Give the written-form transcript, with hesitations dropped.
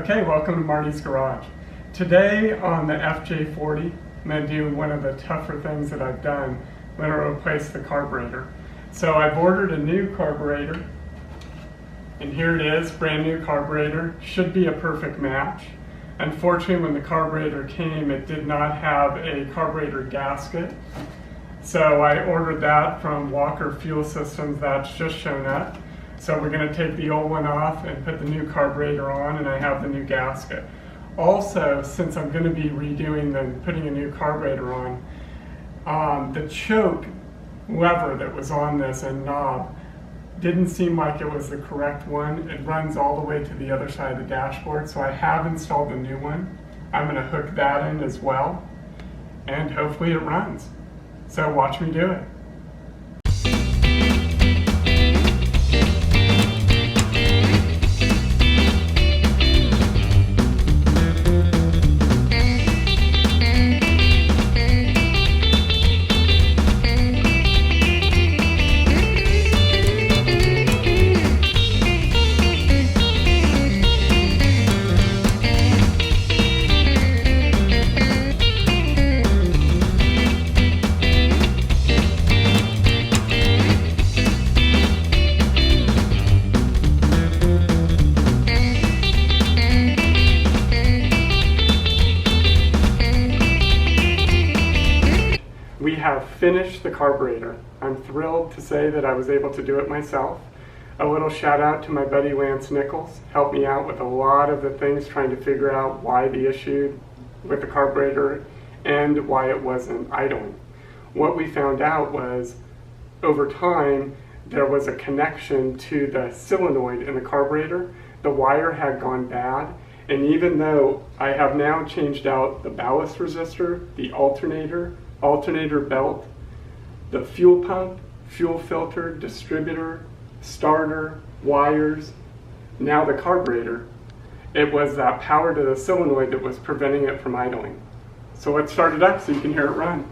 Okay, welcome to Marty's Garage. Today on the FJ40, I'm going to do one of the tougher things that I've done. I'm going to replace the carburetor. So I've ordered a new carburetor, and here it is, brand new carburetor. Should be a perfect match. Unfortunately, when the carburetor came, it did not have a carburetor gasket. So I ordered that from Walker Fuel Systems. That's just shown up. So we're going to take the old one off and put the new carburetor on, and I have the new gasket. Also, since I'm going to be putting a new carburetor on, the choke lever that was on this and knob didn't seem like it was the correct one. It runs all the way to the other side of the dashboard, so I have installed a new one. I'm going to hook that in as well, and hopefully it runs. So watch me do it. We have finished the carburetor. I'm thrilled to say that I was able to do it myself. A little shout out to my buddy Lance Nichols. Helped me out with a lot of the things trying to figure out why the issue with the carburetor and why it wasn't idling. What we found out was over time there was a connection to the solenoid in the carburetor. The wire had gone bad, and even though I have now changed out the ballast resistor, the alternator belt, the fuel pump, fuel filter, distributor, starter, wires, now the carburetor, it was that power to the solenoid that was preventing it from idling. So let's start it up so you can hear it run.